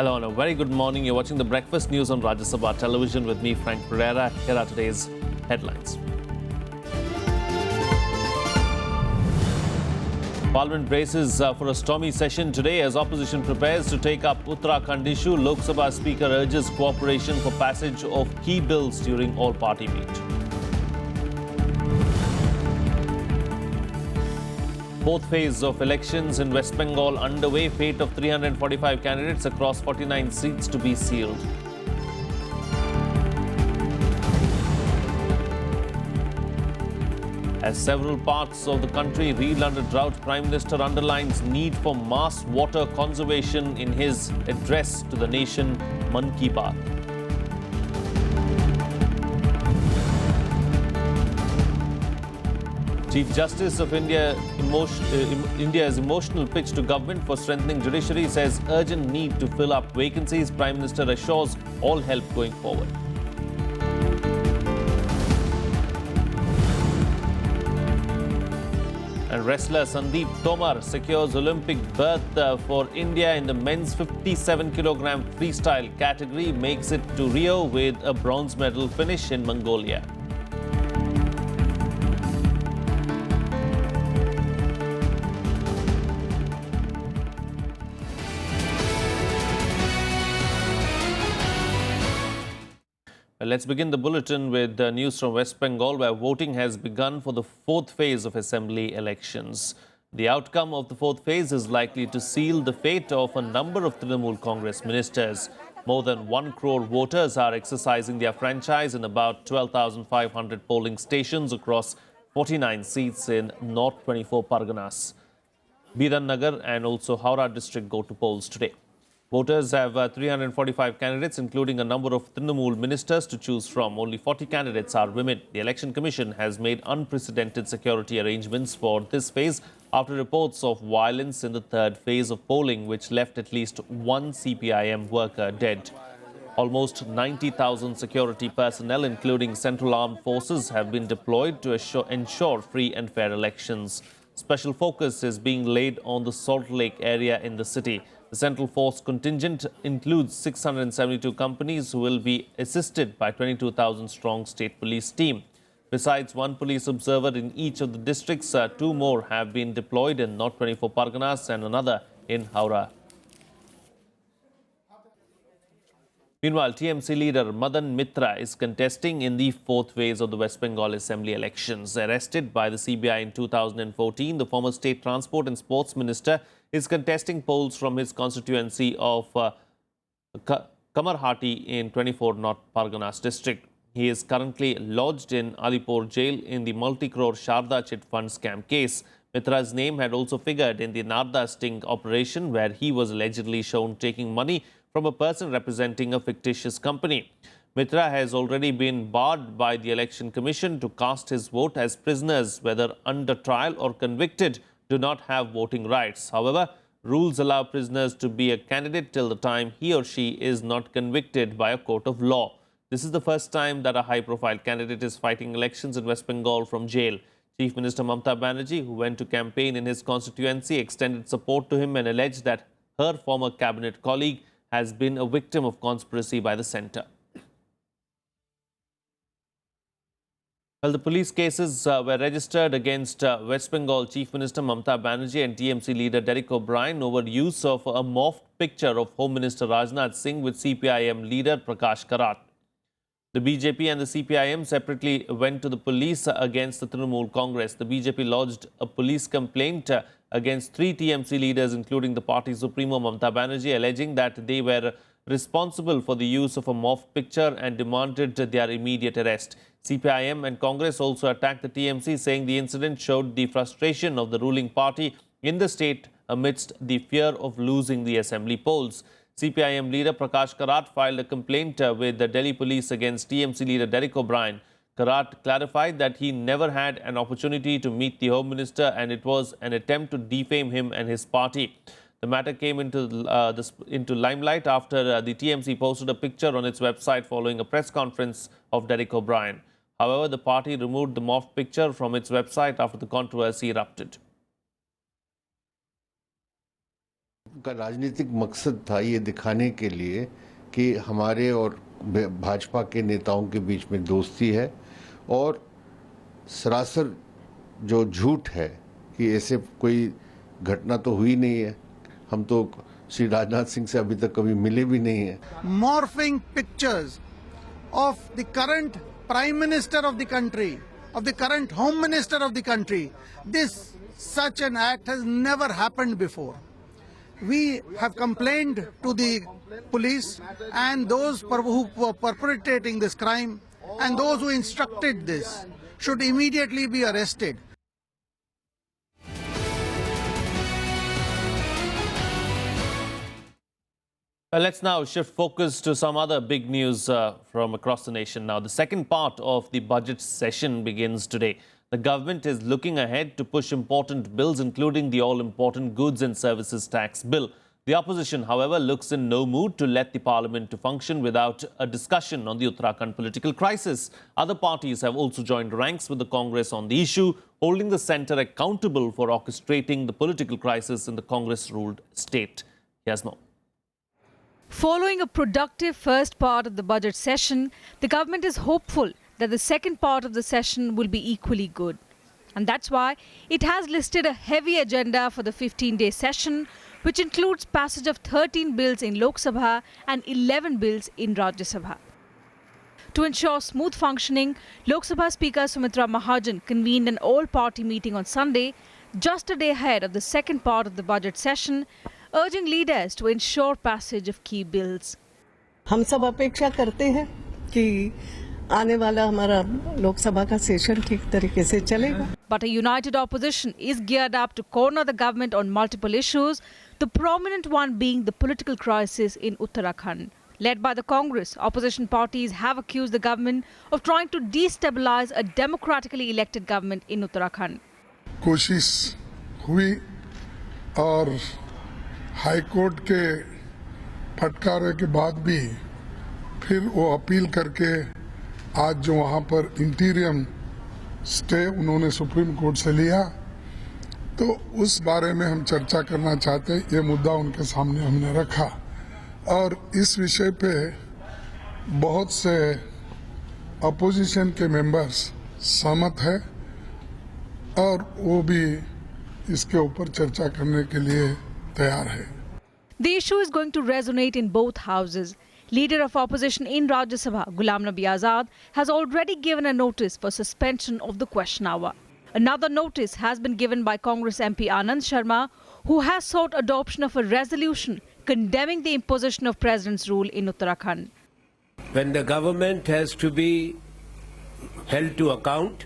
Hello and a very good morning. You're watching the Breakfast News on Rajya Sabha Television with me, Frank Pereira. Here are today's headlines. Parliament braces for a stormy session today as opposition prepares to take up Uttarakhand issue. Lok Sabha Speaker urges cooperation for passage of key bills during all-party meet. Fourth phase of elections in West Bengal underway. Fate of 345 candidates across 49 seats to be sealed. As several parts of the country reel under drought, Prime Minister underlines need for mass water conservation in his address to the nation, Mann Ki Baat. Chief Justice of India's emotional pitch to government for strengthening judiciary says urgent need to fill up vacancies. Prime Minister assures all help going forward. And wrestler Sandeep Tomar secures Olympic berth for India in the men's 57-kilogram freestyle category, makes it to Rio with a bronze medal finish in Mongolia. Let's begin the bulletin with news from West Bengal, where voting has begun for the fourth phase of assembly elections. The outcome of the fourth phase is likely to seal the fate of a number of Trinamool Congress ministers. More than 1 crore voters are exercising their franchise in about 12,500 polling stations across 49 seats in North 24 Parganas. Bidan Nagar and also Howrah district go to polls today. Voters have 345 candidates, including a number of Trinamool ministers to choose from. Only 40 candidates are women. The Election Commission has made unprecedented security arrangements for this phase after reports of violence in the third phase of polling, which left at least one CPIM worker dead. Almost 90,000 security personnel, including Central Armed Forces, have been deployed to ensure free and fair elections. Special focus is being laid on the Salt Lake area in the city. The Central Force contingent includes 672 companies who will be assisted by 22,000-strong state police team. Besides one police observer in each of the districts, 2 more have been deployed in North 24 Parganas and another in Howrah. Meanwhile, TMC leader Madan Mitra is contesting in the fourth phase of the West Bengal Assembly elections. Arrested by the CBI in 2014, the former State Transport and Sports Minister is contesting polls from his constituency of Kamarhati in 24 North Parganas district. He is currently lodged in Alipur jail in the multi-crore Sharda chit fund scam case. Mitra's name had also figured in the Narda sting operation, where he was allegedly shown taking money from a person representing a fictitious company. Mitra has already been barred by the Election Commission to cast his vote, as prisoners, whether under trial or convicted, do not have voting rights. However, rules allow prisoners to be a candidate till the time he or she is not convicted by a court of law. This is the first time that a high-profile candidate is fighting elections in West Bengal from jail. Chief Minister Mamata Banerjee, who went to campaign in his constituency, extended support to him and alleged that her former cabinet colleague has been a victim of conspiracy by the centre. Well, the police cases were registered against West Bengal Chief Minister Mamata Banerjee and TMC leader Derek O'Brien over use of a morphed picture of Home Minister Rajnath Singh with CPIM leader Prakash Karat. The BJP and the CPIM separately went to the police against the Trinamool Congress. The BJP lodged a police complaint against 3 TMC leaders, including the party supremo Mamata Banerjee, alleging that they were responsible for the use of a morphed picture and demanded their immediate arrest. CPIM and Congress also attacked the TMC, saying the incident showed the frustration of the ruling party in the state amidst the fear of losing the assembly polls. CPIM leader Prakash Karat filed a complaint with the Delhi police against TMC leader Derek O'Brien. Karat clarified that he never had an opportunity to meet the Home Minister and it was an attempt to defame him and his party. The matter came into limelight after the TMC posted a picture on its website following a press conference of Derek O'Brien. However, the party removed the morphed picture from its website after the controversy erupted. का राजनीतिक मकसद था ये दिखाने के लिए कि हमारे और भाजपा के नेताओं के बीच में दोस्ती है, और सरासर जो झूठ है कि ऐसे कोई घटना तो हुई नहीं है। हम तो श्री राजनाथ सिंह से अभी तक कभी मिले भी नहीं है। Morphing pictures of the current Prime Minister of the country, of the current Home Minister of the country. Such an act has never happened before. We have complained to the police and those who were perpetrating this crime, and those who instructed this should immediately be arrested. Let's now shift focus to some other big news from across the nation now. The second part of the budget session begins today. The government is looking ahead to push important bills, including the all-important Goods and Services Tax Bill. The opposition, however, looks in no mood to let the parliament to function without a discussion on the Uttarakhand political crisis. Other parties have also joined ranks with the Congress on the issue, holding the centre accountable for orchestrating the political crisis in the Congress-ruled state. Here's more. Following a productive first part of the budget session, the government is hopeful that the second part of the session will be equally good. And that's why it has listed a heavy agenda for the 15-day session, which includes passage of 13 bills in Lok Sabha and 11 bills in Rajya Sabha. To ensure smooth functioning, Lok Sabha Speaker Sumitra Mahajan convened an all-party meeting on Sunday, just a day ahead of the second part of the budget session, urging leaders to ensure passage of key bills. हम सब अपेक्षा करते हैं कि आने वाला हमारा लोकसभा का सेशन ठीक तरीके से चलेगा. But a united opposition is geared up to corner the government on multiple issues, the prominent one being the political crisis in Uttarakhand. Led by the Congress, opposition parties have accused the government of trying to destabilize a democratically elected government in Uttarakhand. कोशिश हुई और high court के फटकारे के बाद भी फिर वो अपील करके आज जो वहाँ पर इंटीरियम स्टे उन्होंने सुप्रीम कोर्ट से लिया, तो उस बारे में हम चर्चा करना चाहते हैं. ये मुद्दा उनके सामने हमने रखा और इस विषय पे बहुत से अपोजिशन के मेंबर्स सहमत है और वो भी इसके ऊपर चर्चा करने के लिए तैयार है. The issue is going to resonate in both houses. Leader of opposition in Rajya Sabha, Ghulam Nabi Azad, has already given a notice for suspension of the question hour. Another notice has been given by Congress MP Anand Sharma, who has sought adoption of a resolution condemning the imposition of President's rule in Uttarakhand. When the government has to be held to account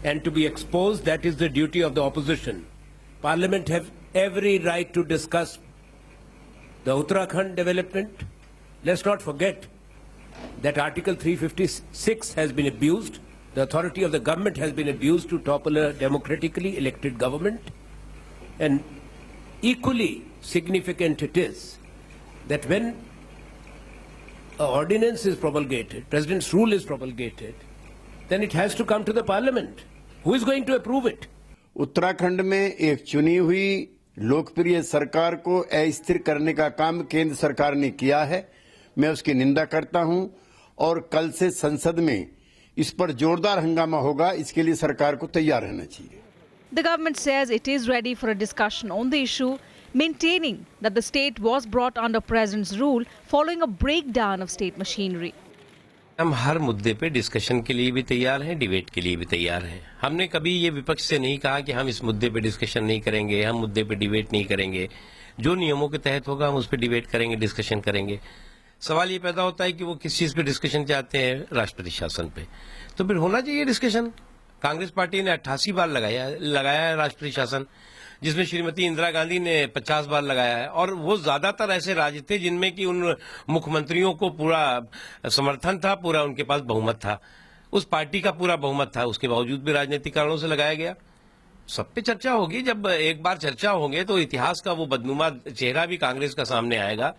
and to be exposed, that is the duty of the opposition. Parliament have every right to discuss the Uttarakhand development. Let's not forget that Article 356 has been abused. The authority of the government has been abused to topple a democratically elected government. And equally significant it is that when an ordinance is promulgated, President's rule is promulgated, then it has to come to the Parliament. Who is going to approve it? Uttarakhand में एक चुनी हुई लोकप्रिय सरकार को अस्थिर करने का काम केंद्र सरकार ने किया है. मैं उसकी निंदा करता हूं और कल से संसद में इस पर जोरदार हंगामा होगा. इसके लिए सरकार को तैयार रहना चाहिए. The government says it is ready for a discussion on the issue, maintaining that the state was brought under President's rule following a breakdown of state machinery. हम हर मुद्दे पे डिस्कशन के लिए भी तैयार हैं, डिबेट के लिए भी तैयार हैं. हमने कभी ये विपक्ष से नहीं कहा कि हम इस मुद्दे पे डिस्कशन नहीं करेंगे, हम मुद्दे पे डिबेट नहीं करेंगे. जो नियमों के तहत होगा हम उस पर डिबेट करेंगे, डिस्कशन करेंगे. सवाल ये पैदा होता है कि वो किस चीज पे डिस्कशन चाहते हैं, राष्ट्रपति शासन पे. तो फिर होना चाहिए डिस्कशन. कांग्रेस पार्टी ने 88 बार लगाया है राष्ट्रपति शासन, जिसमें श्रीमती इंदिरा गांधी ने 50 बार लगाया है. और वो ज्यादातर ऐसे राज्य थे जिनमें कि उन मुख्यमंत्रियों को पूरा समर्थन था, पूरा उनके पास बहुमत था, उस पार्टी का पूरा बहुमत था. उसके बावजूद भी राजनीतिक कारणों से लगाया गया. सब पे चर्चा होगी. जब एक बार चर्चा होंगे तो इतिहास का वो बदनुमा चेहरा भी कांग्रेस का सामने आएगा.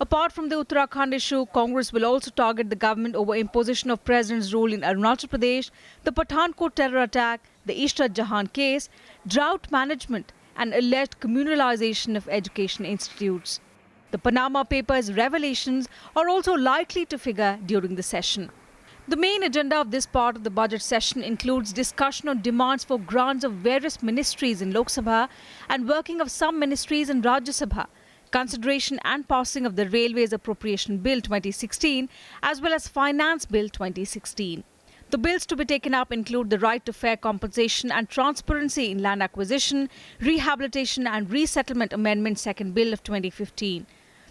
Apart from the Uttarakhand issue, Congress will also target the government over imposition of President's rule in Arunachal Pradesh, the Pathankot terror attack, the Ishrat Jahan case, drought management and alleged communalization of education institutes. The Panama Papers revelations are also likely to figure during the session. The main agenda of this part of the budget session includes discussion on demands for grants of various ministries in Lok Sabha and working of some ministries in Rajya Sabha, consideration and passing of the Railways Appropriation Bill 2016 as well as Finance Bill 2016. The bills to be taken up include the right to fair compensation and transparency in land acquisition, Rehabilitation and Resettlement Amendment Second Bill of 2015.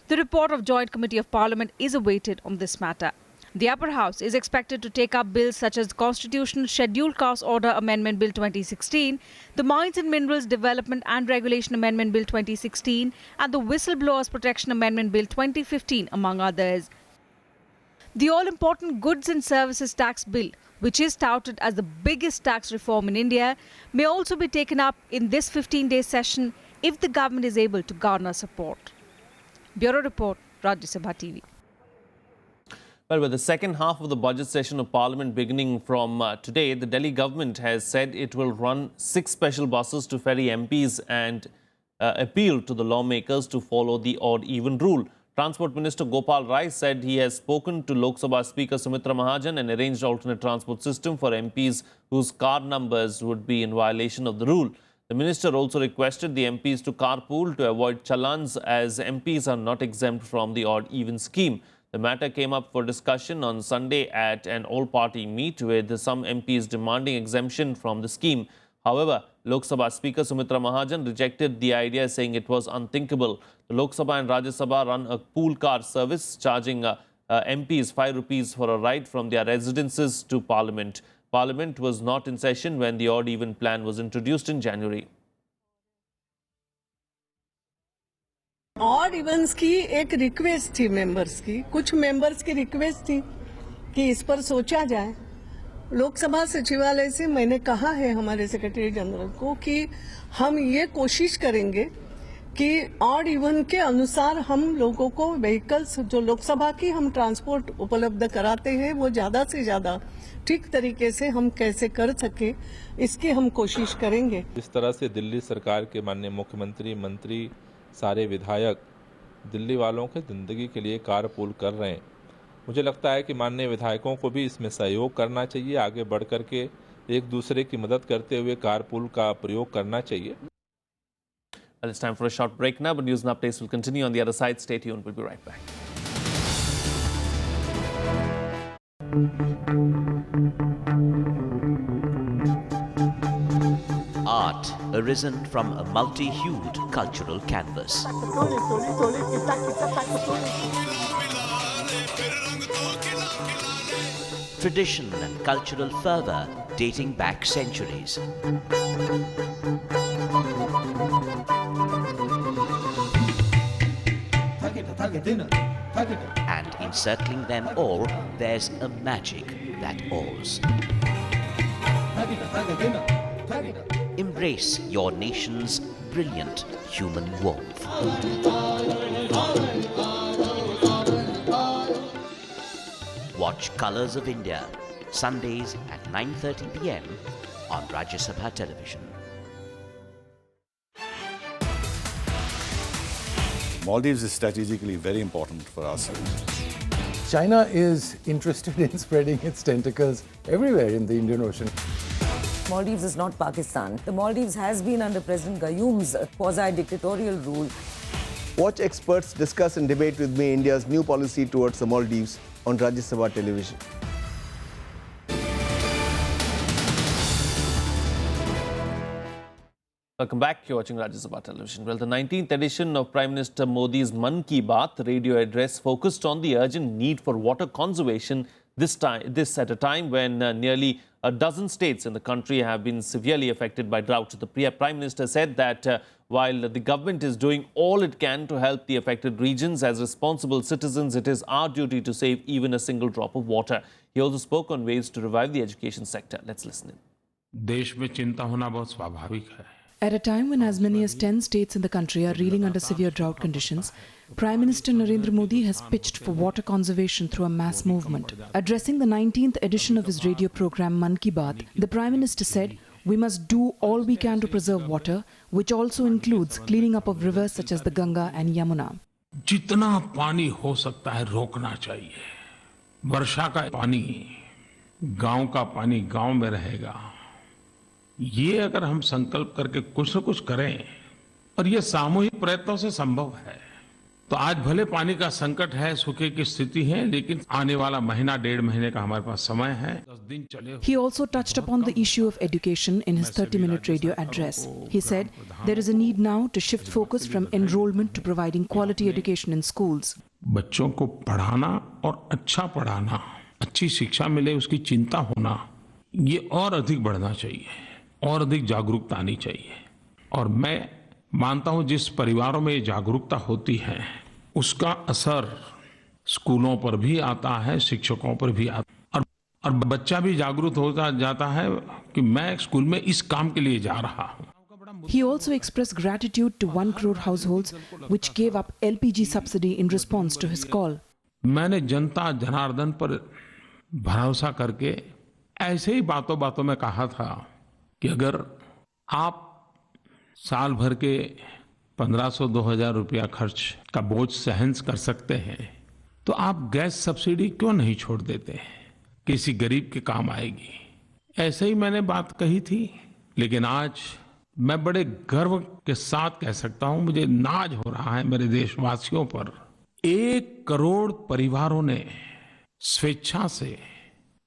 The report of Joint Committee of Parliament is awaited on this matter. The Upper House is expected to take up bills such as the Constitutional Scheduled Caste Order Amendment Bill 2016, the Mines and Minerals Development and Regulation Amendment Bill 2016 and the Whistleblowers Protection Amendment Bill 2015 among others. The all-important Goods and Services Tax Bill, which is touted as the biggest tax reform in India, may also be taken up in this 15-day session if the government is able to garner support. Bureau Report, Rajya Sabha TV. Well, with the second half of the budget session of Parliament beginning from today, the Delhi government has said it will run 6 special buses to ferry MPs and appeal to the lawmakers to follow the odd-even rule. Transport Minister Gopal Rai said he has spoken to Lok Sabha Speaker Sumitra Mahajan and arranged alternate transport system for MPs whose car numbers would be in violation of the rule. The minister also requested the MPs to carpool to avoid challans as MPs are not exempt from the odd-even scheme. The matter came up for discussion on Sunday at an all-party meet with some MPs demanding exemption from the scheme. However, Lok Sabha Speaker Sumitra Mahajan rejected the idea, saying it was unthinkable. The Lok Sabha and Rajya Sabha run a pool car service charging MPs 5 rupees for a ride from their residences to Parliament. Parliament was not in session when the odd-even plan was introduced in January. Odd events की एक request थी members की, कुछ members की request थी कि इस पर सोचा जाए। लोकसभा सचिवालय से मैंने कहा है हमारे सेक्रेटरी जनरल को कि हम ये कोशिश करेंगे कि ऑड इवन के अनुसार हम लोगों को व्हीकल्स जो लोकसभा की हम ट्रांसपोर्ट उपलब्ध कराते हैं वो ज्यादा से ज्यादा ठीक तरीके से हम कैसे कर सके, इसकी हम कोशिश करेंगे। इस तरह से दिल्ली सरकार के माननीय मुख्यमंत्री, मंत्री, सारे विधायक दिल्ली वालों के जिंदगी के लिए कारपूल कर रहे हैं। मुझे लगता है कि माननीय विधायकों को भी इसमें सहयोग करना चाहिए, आगे बढ़ करके एक दूसरे की मदद करते हुए कारपूल का प्रयोग करना चाहिए। Well, it's time for a short break now, but news and updates will continue on the other side. Stay tuned. We'll be right back. Art arisen from a multi-hued cultural canvas. Tradition and cultural fervour dating back centuries. And encircling them all, there's a magic that awes. Embrace your nation's brilliant human warmth. Watch Colours of India, Sundays at 9:30 p.m. on Rajya Sabha Television. Maldives is strategically very important for us. China is interested in spreading its tentacles everywhere in the Indian Ocean. Maldives is not Pakistan. The Maldives has been under President Gayoom's quasi-dictatorial rule. Watch experts discuss and debate with me India's new policy towards the Maldives on Rajya Sabha Television. Welcome back. You're watching Rajya Sabha Television. Well, the 19th edition of Prime Minister Modi's Mann Ki Baat radio address focused on the urgent need for water conservation, this at a time when nearly a dozen states in the country have been severely affected by drought. The Prime Minister said that while the government is doing all it can to help the affected regions, as responsible citizens, it is our duty to save even a single drop of water. He also spoke on ways to revive the education sector. Let's listen in. देश में चिंता होना बहुत स्वाभाविक है। At a time when as many as 10 states in the country are reeling under severe drought conditions, Prime Minister Narendra Modi has pitched for water conservation through a mass movement. Addressing the 19th edition of his radio program Mann Ki Baat, the Prime Minister said, We must do all we can to preserve water, which also includes cleaning up of rivers such as the Ganga and Yamuna. जितना पानी हो सकता है रोकना चाहिए। वर्षा का पानी, गांव का पानी गांव में रहेगा। ये अगर हम संकल्प करके कुछ न कुछ करें, और ये सामूहिक प्रयत्नों से संभव है, तो आज भले पानी का संकट है, सूखे की स्थिति है, लेकिन आने वाला महीना 1.5 महीने का हमारे पास समय है। 10 दिन चले। He also touched upon the issue of education in his 30-minute radio address. He said there is a need now to shift focus from enrollment to providing quality education in schools. बच्चों को पढ़ाना और अच्छा पढ़ाना, अच्छी शिक्षा मिले उसकी चिंता होना, ये और अधिक बढ़ना चाहिए, और अधिक जागरूकता आनी चाहिए। और मैं मानता हूं जिस परिवारों में ये जागरूकता होती है उसका असर स्कूलों पर भी आता है, शिक्षकों पर भी आता है, और बच्चा भी जागरूक होता जाता है कि मैं स्कूल में इस काम के लिए जा रहा हूं। He also expressed gratitude to 1 crore households which gave up LPG subsidy in response to his call. मैंने जनता जनार्दन पर भरोसा करके ऐसे ही बातों बातों में कहा था कि अगर आप साल भर के 1500-2000 रुपया खर्च का बोझ सहन कर सकते हैं, तो आप गैस सब्सिडी क्यों नहीं छोड़ देते? किसी गरीब के काम आएगी। ऐसे ही मैंने बात कही थी, लेकिन आज मैं बड़े गर्व के साथ कह सकता हूं, मुझे नाज हो रहा है मेरे देशवासियों पर। 1 करोड़ परिवारों ने स्वेच्छा से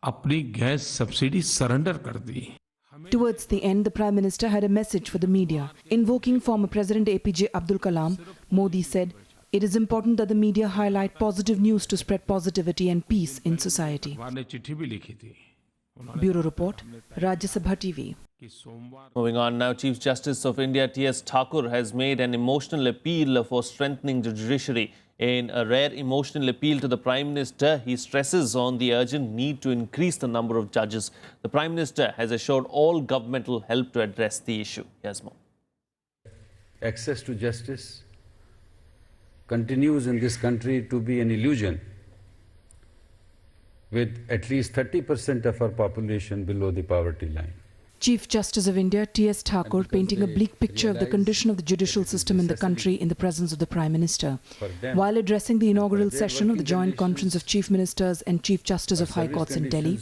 अपनी गैस सब्सिडी सरेंडर कर दी। Towards the end, the Prime Minister had a message for the media. Invoking former President APJ Abdul Kalam, Modi said, "It is important that the media highlight positive news to spread positivity and peace in society." Bureau Report, Rajya Sabha TV. Moving on now, Chief Justice of India T.S. Thakur has made an emotional appeal for strengthening the judiciary. In a rare emotional appeal to the Prime Minister, he stresses on the urgent need to increase the number of judges. The Prime Minister has assured all governmental help to address the issue. Here's more. Access to justice continues in this country to be an illusion, with at least 30% of our population below the poverty line. Chief Justice of India T.S. Thakur painting a bleak picture of the condition of the judicial system in the country in the presence of the Prime Minister. While addressing the inaugural session of the Joint Conference of Chief Ministers and Chief Justice of High Courts in Delhi,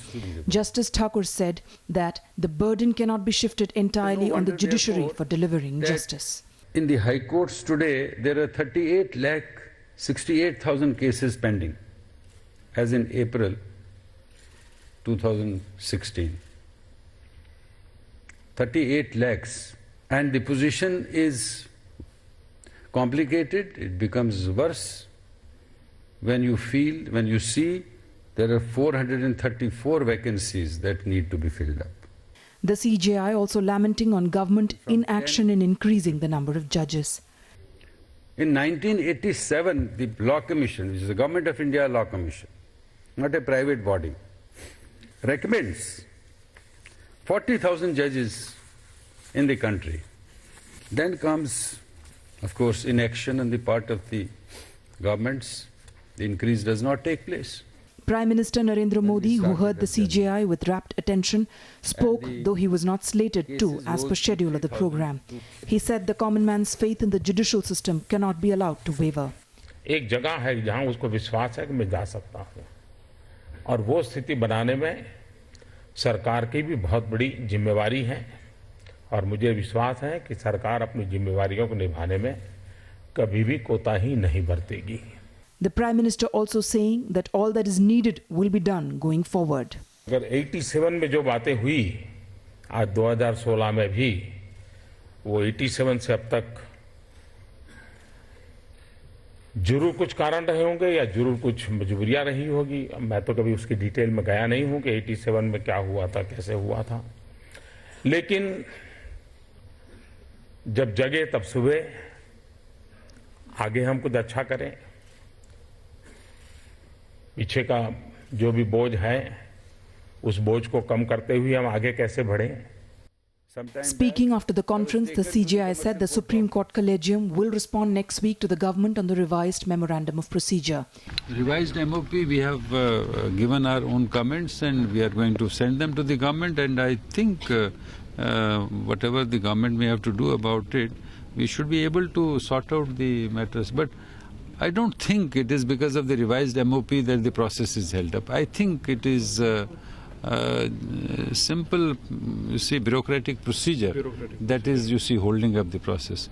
Justice Thakur said that the burden cannot be shifted entirely on the judiciary for delivering justice. In the High Courts today, there are 38,68,000 cases pending, as in April 2016. 38 lakhs, and the position is complicated. It becomes worse when you see there are 434 vacancies that need to be filled up. The CJI also lamenting on government inaction in increasing the number of judges. In 1987, the Law Commission, which is the Government of India Law Commission, not a private body, recommends 40,000 judges in the country. Then comes, of course, inaction on the part of the governments. The increase does not take place. Prime Minister Narendra Modi, who heard the CJI with rapt attention, spoke though he was not slated to as per schedule of the program. He said the common man's faith in the judicial system cannot be allowed to waver. एक जगह है जहां उसको विश्वास है कि मैं जा सकता हूं, और वो स्थिति बनाने में सरकार की भी बहुत बड़ी जिम्मेवारी है, और मुझे विश्वास है कि सरकार अपनी जिम्मेवारियों को निभाने में कभी भी कोताही नहीं बरतेगी। The Prime Minister also saying that all that is needed will be done going forward. अगर 87 में जो बातें हुई आज 2016 में भी, वो 87 से अब तक जरूर कुछ कारण रहे होंगे या जरूर कुछ मजबूरियां रही होगी। मैं तो कभी उसकी डिटेल में गया नहीं हूं कि 87 में क्या हुआ था, कैसे हुआ था, लेकिन जब जगे तब सुबह, आगे हम कुछ अच्छा करें। पीछे का जो भी बोझ है, उस बोझ को कम करते हुए हम आगे कैसे बढ़ें। Speaking after the conference, the CJI said the Supreme Court Collegium will respond next week to the government on the revised Memorandum of Procedure. Revised MOP, we have given our own comments and we are going to send them to the government, and I think whatever the government may have to do about it, we should be able to sort out the matters. But I don't think it is because of the revised MOP that the process is held up. I think it is simple, you see, bureaucratic procedure that is, you see, holding up the process.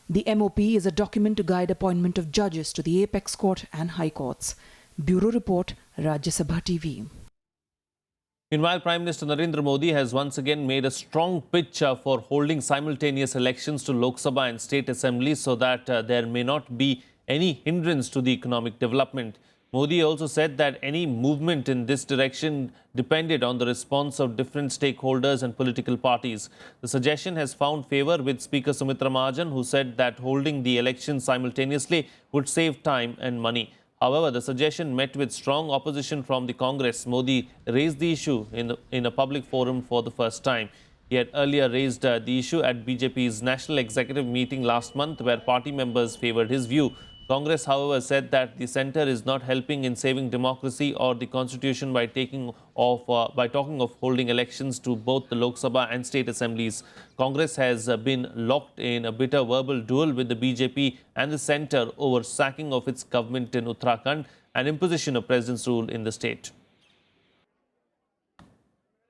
The MOP is a document to guide appointment of judges to the Apex Court and High Courts. Bureau Report, Rajya Sabha TV. Meanwhile, Prime Minister Narendra Modi has once again made a strong pitch for holding simultaneous elections to Lok Sabha and state assemblies so that there may not be any hindrance to the economic development. Modi also said that any movement in this direction depended on the response of different stakeholders and political parties. The suggestion has found favour with Speaker Sumitra Mahajan, who said that holding the elections simultaneously would save time and money. However, the suggestion met with strong opposition from the Congress. Modi raised the issue in a public forum for the first time. He had earlier raised the issue at BJP's National Executive meeting last month, where party members favoured his view. Congress, however, said that the centre is not helping in saving democracy or the constitution by talking of holding elections to both the Lok Sabha and state assemblies. Congress has been locked in a bitter verbal duel with the BJP and the centre over sacking of its government in Uttarakhand and imposition of president's rule in the state.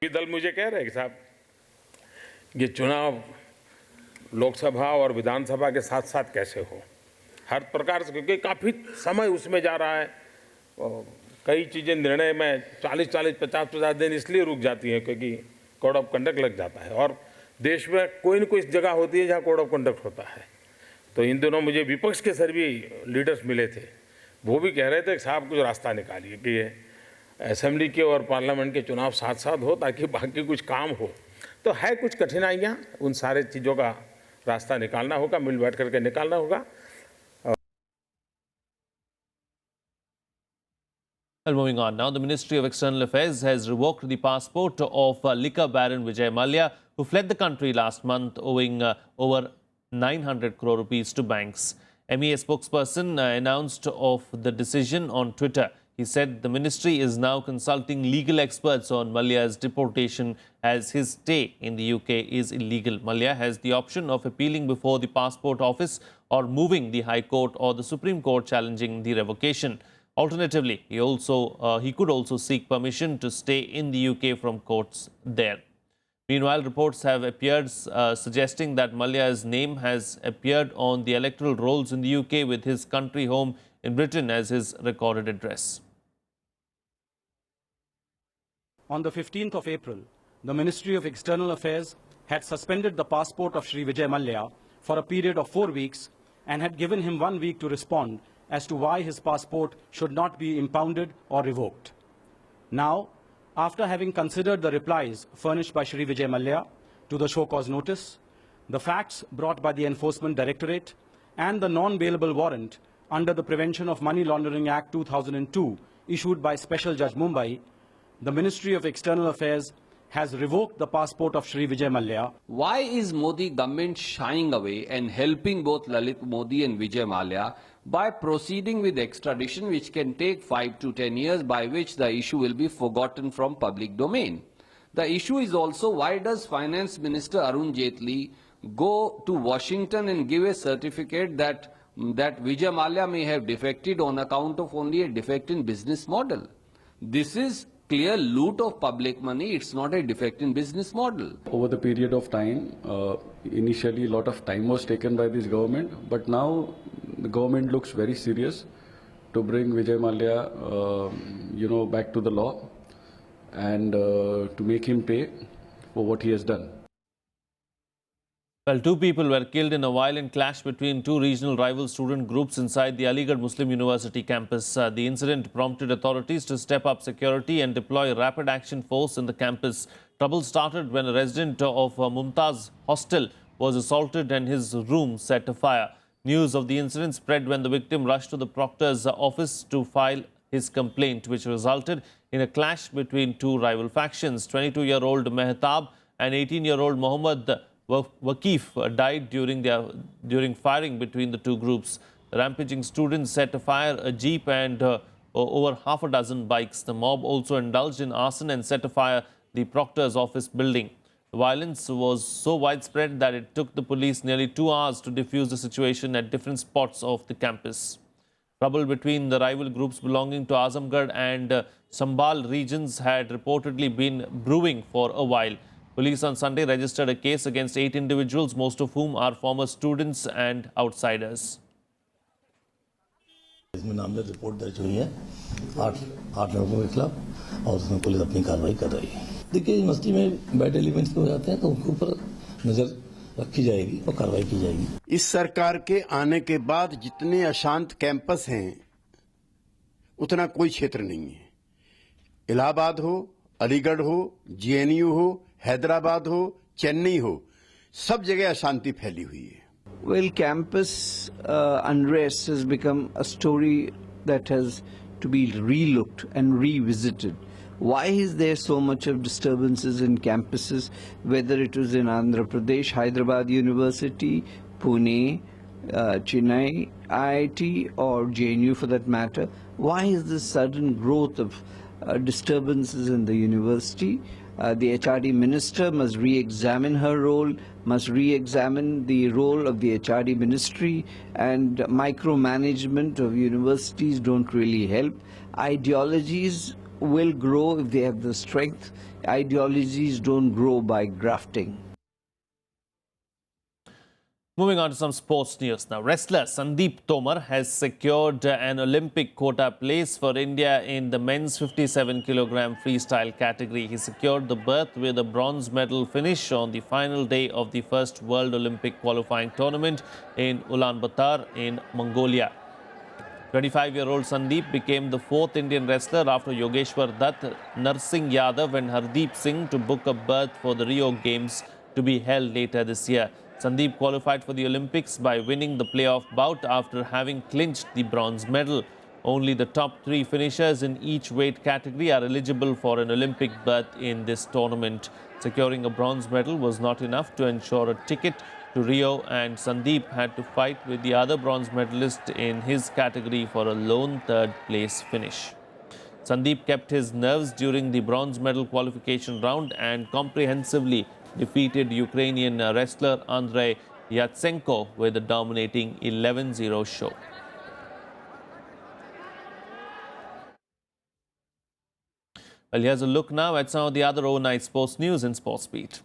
दल मुझे कह रहे हैं कि साहब ये चुनाव लोकसभा और विधानसभा के साथ साथ कैसे हो, हर प्रकार से, क्योंकि काफ़ी समय उसमें जा रहा है। कई चीज़ें निर्णय में 40-50 दिन इसलिए रुक जाती हैं क्योंकि कोड ऑफ कंडक्ट लग जाता है, और देश में कोई न कोई जगह होती है जहाँ कोड ऑफ कंडक्ट होता है। तो इन दिनों मुझे विपक्ष के सभी लीडर्स मिले थे, वो भी कह रहे थे कि साहब कुछ रास्ता निकालिए कि ये असेंबली के और पार्लियामेंट के चुनाव साथ साथ हो ताकि बाकी कुछ काम हो। तो है कुछ कठिनाइयाँ, उन सारे चीज़ों का रास्ता निकालना होगा, मिल बैठ करके निकालना होगा। Well, moving on now, the Ministry of External Affairs has revoked the passport of liquor baron Vijay Mallya, who fled the country last month owing over 900 crore rupees to banks. MEA spokesperson announced of the decision on Twitter. He said the ministry is now consulting legal experts on Mallya's deportation as his stay in the UK is illegal. Mallya has the option of appealing before the Passport Office or moving the High Court or the Supreme Court challenging the revocation. Alternatively, he could also seek permission to stay in the UK from courts there. Meanwhile, reports have appeared suggesting that Mallya's name has appeared on the electoral rolls in the UK with his country home in Britain as his recorded address. On the 15th of April, the Ministry of External Affairs had suspended the passport of Shri Vijay Mallya for a period of 4 weeks and had given him 1 week to respond as to why his passport should not be impounded or revoked. Now, after having considered the replies furnished by Shri Vijay Mallya to the show cause notice, the facts brought by the Enforcement Directorate and the non-bailable warrant under the Prevention of Money Laundering Act 2002 issued by Special Judge Mumbai, the Ministry of External Affairs has revoked the passport of Shri Vijay Mallya. Why is Modi government shying away and helping both Lalit Modi and Vijay Mallya by proceeding with extradition, which can take 5 to 10 years, by which the issue will be forgotten from public domain? The issue is also, why does Finance Minister Arun Jaitley go to Washington and give a certificate that Vijay Mallya may have defected on account of only a defect in business model? This is clear loot of public money. It's not a defect in business model. Over the period of time, initially a lot of time was taken by this government, but now the government looks very serious to bring Vijay Mallya, back to the law and to make him pay for what he has done. Well, 2 people were killed in a violent clash between 2 regional rival student groups inside the Aligarh Muslim University campus. The incident prompted authorities to step up security and deploy rapid action force in the campus. Trouble started when a resident of Mumtaz Hostel was assaulted and his room set afire. News of the incident spread when the victim rushed to the proctor's office to file his complaint, which resulted in a clash between 2 rival factions. 22-year-old Mehtab and 18-year-old Mohammad Waqif died during firing between the 2 groups. The rampaging students set afire a jeep and over half a dozen bikes. The mob also indulged in arson and set afire the proctor's office building. The violence was so widespread that it took the police nearly 2 hours to defuse the situation at different spots of the campus. Trouble between the rival groups belonging to Azamgarh and Sambhal regions had reportedly been brewing for a while. Police on Sunday registered a case against 8 individuals, most of whom are former students and outsiders. इसमें नामजद report दर्ज हुई है 8 लड़कों के खिलाफ और उसमें पुलिस अपनी कार्रवाई कर रही है। देखिए यूनिवर्सिटी में बैड एलिमेंट्स हो जाते हैं तो उनके ऊपर नजर रखी जाएगी और कार्रवाई की जाएगी। इस सरकार के आने के बाद जितने अशांत कैंपस हैं उतना कोई क्षेत्र नहीं है। इलाहाबाद हो, अलीगढ़ हो, जेएनयू हो, हैदराबाद हो, चेन्नई हो, सब जगह अशांति फैली हुई है। Well, campus unrest has become a story that has to be relooked and revisited. Why is there so much of disturbances in campuses, whether it was in Andhra Pradesh, Hyderabad University, Pune, Chennai, IIT or JNU for that matter? Why is this sudden growth of disturbances in the university? The HRD minister must re-examine her role, must re-examine the role of the HRD ministry, and micromanagement of universities don't really help. Ideologies will grow if they have the strength. Ideologies don't grow by grafting. Moving on to some sports news now. Wrestler Sandeep Tomar has secured an Olympic quota place for India in the men's 57kg freestyle category. He secured the berth with a bronze medal finish on the final day of the first World Olympic qualifying tournament in Ulaanbaatar in Mongolia. 25-year-old Sandeep became the 4th Indian wrestler after Yogeshwar Dutt, Narsingh Yadav and Hardeep Singh to book a berth for the Rio Games to be held later this year. Sandeep qualified for the Olympics by winning the playoff bout after having clinched the bronze medal. Only the top 3 finishers in each weight category are eligible for an Olympic berth in this tournament. Securing a bronze medal was not enough to ensure a ticket to Rio, and Sandeep had to fight with the other bronze medalist in his category for a lone 3rd place finish. Sandeep kept his nerves during the bronze medal qualification round and comprehensively defeated Ukrainian wrestler Andrei Yatsenko with a dominating 11-0 show. Well, here's a look now at some of the other overnight sports news in Sports Beat.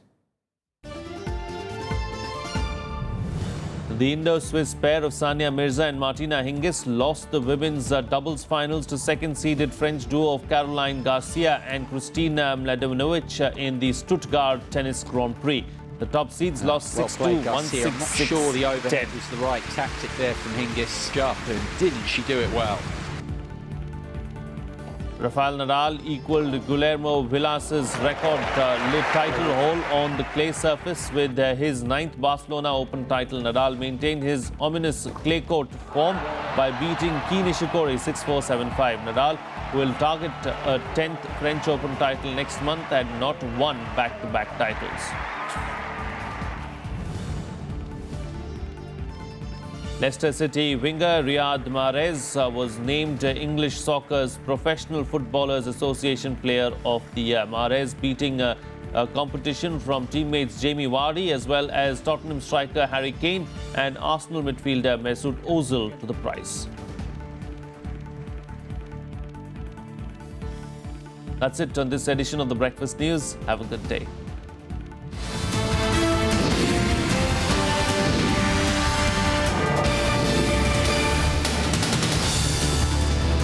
The Indo-Swiss pair of Sania Mirza and Martina Hingis lost the women's doubles finals to second-seeded French duo of Caroline Garcia and Kristina Mladenovic in the Stuttgart Tennis Grand Prix. The top seeds lost 6-2, 1-6, 6-10. I'm not sure the overhead was the right tactic there from Hingis. And didn't she do it well? Rafael Nadal equaled Guillermo Vilas's record title haul on the clay surface with his 9th Barcelona Open title. Nadal maintained his ominous clay court form by beating Kei Nishikori 6-4, 7-5. Nadal will target a 10th French Open title next month and not won back-to-back titles. Leicester City winger Riyad Mahrez was named English Soccer's Professional Footballers Association Player of the Year. Mahrez beating a competition from teammates Jamie Vardy as well as Tottenham striker Harry Kane and Arsenal midfielder Mesut Ozil to the prize. That's it on this edition of The Breakfast News. Have a good day.